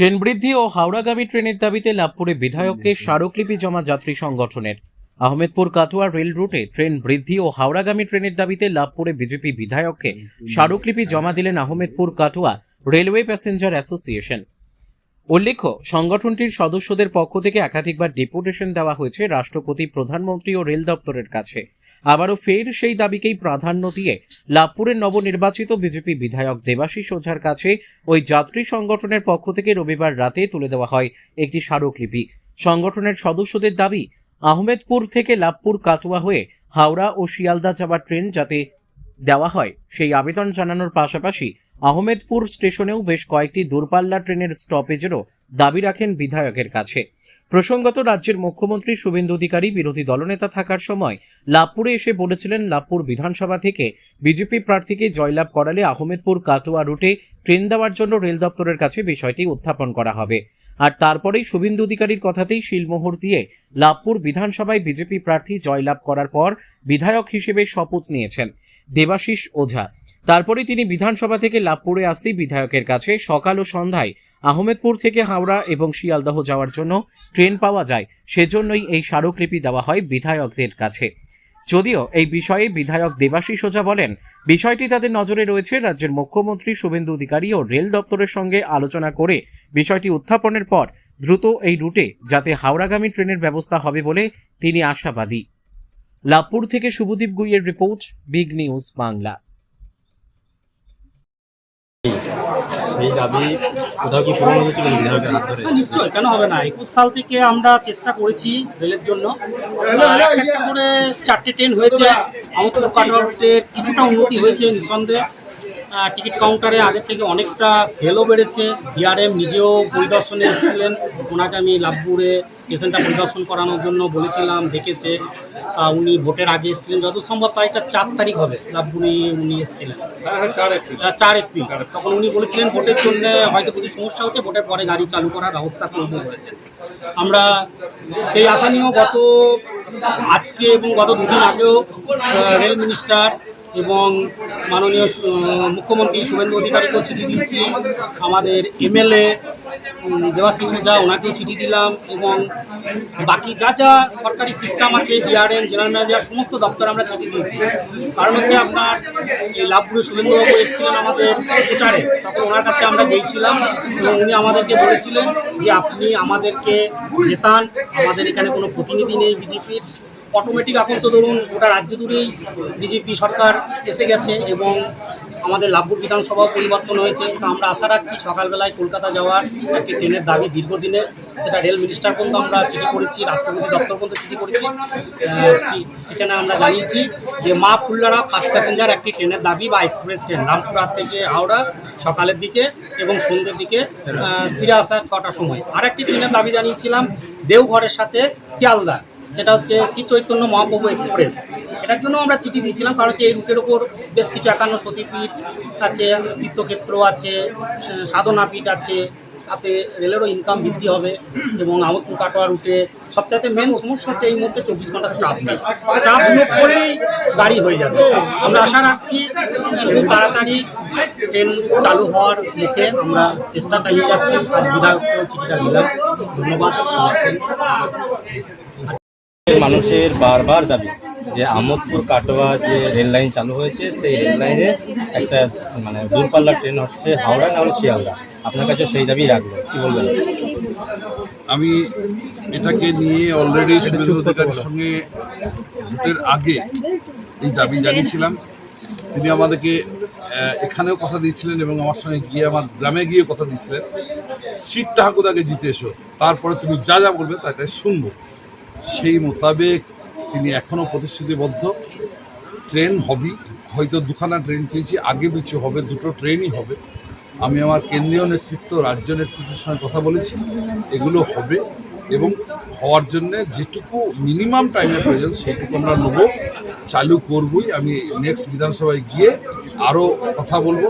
Train বৃদ্ধি ও হাওড়াগামী ট্রেনের দাবিতে লাভপুরে বিধায়ককে স্মারকলিপি জমা যাত্রী সংগঠনের। আহমেদপুর কাটোয়া রেল রুটে ট্রেন বৃদ্ধি ও হাওড়াগামী ট্রেনের দাবিতে লাভপুরে বিজেপি বিধায়ককে স্মারকলিপি জমা দিলেন Ahmedpur Katwa railway passenger association. উল্লেখ্য, সংগঠনটির সদস্যদের পক্ষ থেকে একাধিকবার ডেপুটেশন দেওয়া হয়েছে রাষ্ট্রপতি, প্রধানমন্ত্রী ও রেল দপ্তরের কাছে। আবারও ফের সেই দাবিকেই প্রাধান্য দিয়ে লাভপুরের নবনির্বাচিত বিজেপি বিধায়ক দেবাশিস ওঝার কাছে ওই যাত্রী সংগঠনের পক্ষ থেকে রবিবার রাতে তুলে দেওয়া হয় একটি স্মারকলিপি। সংগঠনের সদস্যদের দাবি, আহমেদপুর থেকে লাভপুর কাটোয়া হয়ে হাওড়া ও শিয়ালদা যাওয়ার ট্রেন যাতে দেওয়া হয় সেই আবেদন জানানোর পাশাপাশি আহমেদপুর স্টেশনেও বেশ কয়েকটি দূরপাল্লা ট্রেনের স্টপেজেরও দাবি রাখেন বিধায়কের কাছে। প্রসঙ্গত, রাজ্যের মুখ্যমন্ত্রী শুভেন্দু অধিকারী বিরোধী দলনেতা থাকার সময় লাভপুরে এসে বলেছিলেন লাভপুর বিধানসভা থেকে বিজেপি প্রার্থীকে জয়লাভ করালে আহমেদপুর কাটোয়া রুটে ট্রেন দেওয়ার জন্য রেল দপ্তরের কাছে বিষয়টি উত্থাপন করা হবে। আর তারপরেই শুভেন্দু অধিকারীর কথাতেই শিলমোহর দিয়ে লাভপুর বিধানসভায় বিজেপি প্রার্থী জয়লাভ করার পর বিধায়ক হিসেবে শপথ নিয়েছেন দেবাশিস ওঝা। তারপরে তিনি বিধানসভা থেকে লাভপুরে আসতেই বিধায়কের কাছে সকাল ও সন্ধ্যায় আহমেদপুর থেকে হাওড়া এবং শিয়ালদহ যাওয়ার জন্য ট্রেন পাওয়া যায়, সেজন্যই এই স্মারকলিপি দেওয়া হয় বিধায়কদের কাছে। যদিও এই বিষয়ে বিধায়ক দেবাশিস ওঝা বলেন, বিষয়টি তাদের নজরে রয়েছে। রাজ্যের মুখ্যমন্ত্রী শুভেন্দু অধিকারী ও রেল দপ্তরের সঙ্গে আলোচনা করে বিষয়টি উত্থাপনের পর দ্রুত এই রুটে যাতে হাওড়াগামী ট্রেনের ব্যবস্থা হবে বলে তিনি আশাবাদী। লাভপুর থেকে শুভদীপ গুইয়ের রিপোর্ট, বিগ নিউজ বাংলা। সেই দাবি কোথাও কি পূরণ হচ্ছে কিনা বিধায়কের হাত ধরে? নিশ্চয়ই, কেন হবে না। 21 সাল থেকে আমরা চেষ্টা করেছি রেলের জন্য। একটা করে 4টে ট্রেন হয়েছে। আমাদের কাটোয়া রুটের কিছুটা উন্নতি হয়েছে নিঃসন্দেহে। টিকিট কাউন্টারে আগের থেকে অনেকটা সেলও বেড়েছে। ডিআরএম নিজেও পরিদর্শনে এসেছিলেন, ওনাকে আমি লাভপুরে স্টেশনটা পরিদর্শন করানোর জন্য বলেছিলাম, দেখেছে। উনি ভোটের আগে এসেছিলেন, যত সম্ভব তারিখটা 4 তারিখ হবে লাভপুরে উনি এসেছিলেন, 4 এপ্রিল। তখন উনি বলেছিলেন ভোটের জন্য হয়তো কিছু সমস্যা হচ্ছে, ভোটের পরে গাড়ি চালু করার ব্যবস্থা করবো বলেছেন। আমরা সেই আশা নিয়েও আজকে এবং গত 2 দিন আগেও রেল মিনিস্টার এবং মাননীয় মুখ্যমন্ত্রী শুভেন্দু অধিকারীকেও চিঠি দিচ্ছি, আমাদের এমএলএ দেবাশিস ওঝা ওনাকেও চিঠি দিলাম, এবং বাকি যা যা সরকারি সিস্টেম আছে, ডিআরএম, জেনারেল ম্যানেজার, সমস্ত দপ্তর আমরা চিঠি দিয়েছি। কারণ হচ্ছে আপনার এই লাভপুরে শুভেন্দুবাবু এসেছিলেন আমাদের প্রচারে, তখন ওনার কাছে আমরা গিয়েছিলাম এবং উনি আমাদেরকে বলেছিলেন যে আপনি আমাদেরকে জেতান, আমাদের এখানে কোনো প্রতিনিধি নেই বিজেপির। অটোমেটিক এখন তো ধরুন গোটা রাজ্য জুড়েই বিজেপি সরকার এসে গেছে এবং আমাদের লাভপুর বিধানসভাও পরিবর্তন হয়েছে। তো আমরা আশা রাখছি সকালবেলায় কলকাতা যাওয়ার একটি ট্রেনের দাবি দীর্ঘদিনের, সেটা রেল মিনিস্টার পর্যন্ত আমরা চিঠি করেছি, রাষ্ট্রপতি দপ্তর পর্যন্ত চিঠি করেছি। সেখানে আমরা জানিয়েছি যে মা ফুল্লারা ফার্স্ট প্যাসেঞ্জার একটি ট্রেনের দাবি বা এক্সপ্রেস ট্রেন রামপুরহাট থেকে হাওড়া সকালের দিকে এবং সন্ধ্যের দিকে ফিরে আসার 6টার সময়। আর একটি ট্রেনের দাবি জানিয়েছিলাম দেওঘরের সাথে শিয়ালদা, সেটা হচ্ছে শ্রী চৈতন্য মহাপ্রভু এক্সপ্রেস। এটার জন্য আমরা চিঠি দিয়েছিলাম, কারণ হচ্ছে এই রুটের ওপর বেশ কিছু 51 সতীপীঠ আছে, তীর্থক্ষেত্র আছে, সাধনাপীঠ আছে, তাতে রেলেরও ইনকাম বৃদ্ধি হবে। এবং আহমেদপুর কাটোয়া রুটে সবচাইতে মেন সমস্যা হচ্ছে এই মুহূর্তে 24 ঘন্টা স্টাফ নিয়োগ করলেই গাড়ি হয়ে যাবে। আমরা আশা রাখছি খুব তাড়াতাড়ি ট্রেন চালু হওয়ার মুখে আমরা চেষ্টা চালিয়ে যাচ্ছি। আর বিধায়ককেও চিঠিটা দিলাম, ধন্যবাদ। মানুষের বারবার দাবি যে আহমেদপুর কাটোয়া যে রেল লাইন চালু হয়েছে, সেই রেল লাইনে একটা দূরপাল্লার ট্রেন হচ্ছে হাওড়া না হলে শিয়ালদা। আপনার কাছে সেই দাবি রাখবো, কি বলবেন? আমি এটাকে নিয়ে অলরেডি শুভেন্দু অধিকারীর সঙ্গে ভোটের আগে এই দাবি জানিয়েছিলাম। তিনি আমাদেরকে এখানেও কথা দিয়েছিলেন এবং আমার সঙ্গে গিয়ে আমার গ্রামে গিয়ে কথা দিয়েছিলেন, সিটটা হাঁকুদাকে জিতে এসো, তারপরে তুমি যা যা বলবে তাই শুনবো। সেই মোতাবেক তিনি এখনও প্রতিশ্রুতিবদ্ধ। ট্রেন হবেই, হয়তো 2খানা ট্রেন চেয়েছি, আগে পিছু হবে, 2টো ট্রেনই হবে। আমি আমার কেন্দ্রীয় নেতৃত্ব, রাজ্য নেতৃত্বের সঙ্গে কথা বলেছি, এগুলো হবে এবং হওয়ার জন্যে যেটুকু মিনিমাম টাইমের প্রয়োজন সেইটুকু আমরা নেব, চালু করবই। আমি নেক্সট বিধানসভায় গিয়ে আরও কথা বলবো।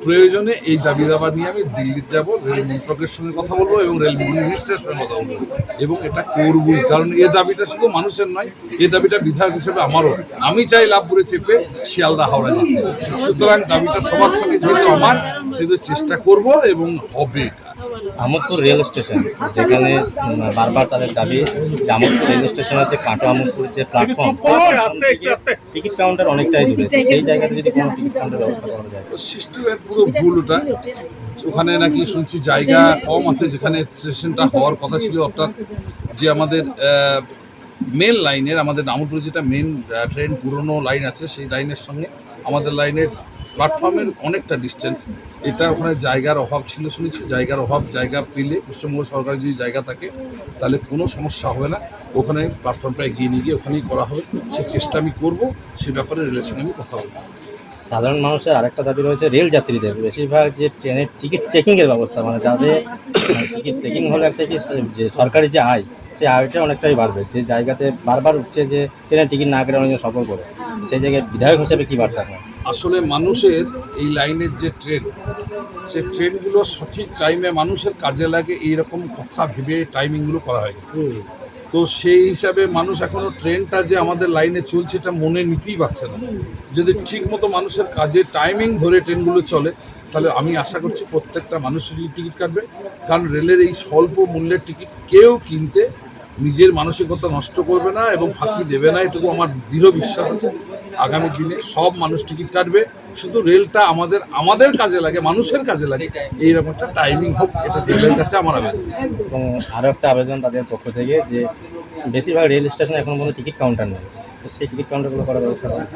প্রয়োজনে এই দাবি দাবা নিয়ে আমি দিল্লিতে যাব, রেল মন্ত্রকের সঙ্গে কথা বলবো এবং রেল মিনিস্টারের সঙ্গে কথা বলবো, এবং এটা করবই। কারণ এই দাবিটা শুধু মানুষের নয়, এই দাবিটা বিধায়ক হিসেবে আমারও। আমি চাই লাভপুরে চেপে শিয়ালদা হাওড়া যেতে। সুতরাং দাবিটা সবার সঙ্গে যেহেতু আমার, সেহেতু চেষ্টা করব এবং হবে এটা। আমোদপুর রেল স্টেশন, যেখানে বারবার তাদের দাবি যে আমোদপুর রেল স্টেশনের যে কাটো আমোদপুর যে প্ল্যাটফর্ম, টিকিট কাউন্টার অনেকটাই দূরে, সেই জায়গাতে যদি কোনো টিকিট কাউন্টার ব্যবস্থা করা যায়। সিস্টেমের পুরো ভুল ওটা। ওখানে নাকি শুনছি জায়গা কম আছে, যেখানে স্টেশনটা হওয়ার কথা ছিল, অর্থাৎ যে আমাদের মেন লাইনের, আমাদের আমোদপুর যেটা মেন ট্রেন পুরনো লাইন আছে, সেই লাইনের সঙ্গে আমাদের লাইনের প্ল্যাটফর্মের অনেকটা ডিস্টেন্স। এটা ওখানে জায়গার অভাব ছিল শুনেছি, জায়গার অভাব, জায়গা পেলে পশ্চিমবঙ্গ সরকারের যদি জায়গা থাকে তাহলে কোনো সমস্যা হবে না, ওখানে প্ল্যাটফর্মটা এগিয়ে নিয়ে গিয়ে ওখানেই করা হবে। সে চেষ্টা আমি করবো, সে ব্যাপারে রেলের সঙ্গে আমি কথা বলবো। সাধারণ মানুষের আরেকটা দাবি রয়েছে রেল যাত্রীদের, বেশিরভাগ যে ট্রেনের টিকিট চেকিংয়ের ব্যবস্থা, মানে যাদের টিকিট চেকিং হলে একটা কি যে সরকারি যে আয়, সেই আয়টা অনেকটাই বাড়বে। যে জায়গাতে বারবার উঠছে যে ট্রেনের টিকিট না কেটে অনেকে সফর করে, সেই জায়গায় বিধায়ক হিসেবে কী বার্তা আপনার? আসলে মানুষের এই লাইনের যে ট্রেন, সে ট্রেনগুলো সঠিক টাইমে মানুষের কাজে লাগে, এইরকম কথা ভেবে টাইমিংগুলো করা হয়। তো সেই হিসাবে মানুষ এখনও ট্রেনটা যে আমাদের লাইনে চলছে এটা মনে নিতেই পারছে না। যদি ঠিক মতো মানুষের কাজে টাইমিং ধরে ট্রেনগুলো চলে, তাহলে আমি আশা করছি প্রত্যেকটা মানুষেরই টিকিট কাটবে। কারণ রেলের এই স্বল্প মূল্যের টিকিট কেউ কিনতে নিজের মানসিকতা নষ্ট করবে না এবং ফাঁকি দেবে না, এটুকু আমার দৃঢ় বিশ্বাস আছে। আগামী দিনে সব মানুষ টিকিট কাটবে, শুধু রেলটা আমাদের কাজে লাগে, মানুষের কাজে লাগে, এইরকম একটা টাইমিং হোক, এটা রেলের কাছে আমার আবেদন। এবং আরও একটা আবেদন তাদের পক্ষ থেকে যে বেশিরভাগ রেল স্টেশনে এখন পর্যন্ত টিকিট কাউন্টার নেই, তো সেই টিকিট কাউন্টারগুলো করার ব্যবস্থা করা।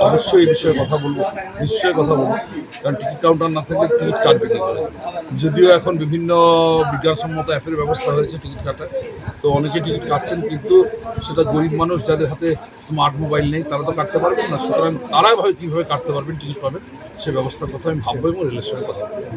অবশ্যই এই বিষয়ে কথা বলবো, নিশ্চয়ই কথা বলবো, কারণ টিকিট কাউন্টার না থাকলে টিকিট কাটবে কী করে। যদিও এখন বিভিন্ন বিজ্ঞানসম্মত অ্যাপের ব্যবস্থা হয়েছে টিকিট কাটার, তো অনেকে টিকিট কাটছেন, কিন্তু সেটা গরিব মানুষ যাদের হাতে স্মার্ট মোবাইল নেই তারা তো কাটতে পারবেন না। সুতরাং তারা কীভাবে কাটতে পারবেন, টিকিট পাবেন, সে ব্যবস্থার কথা আমি ভাববো এবং রেলের সঙ্গে কথা বলবো।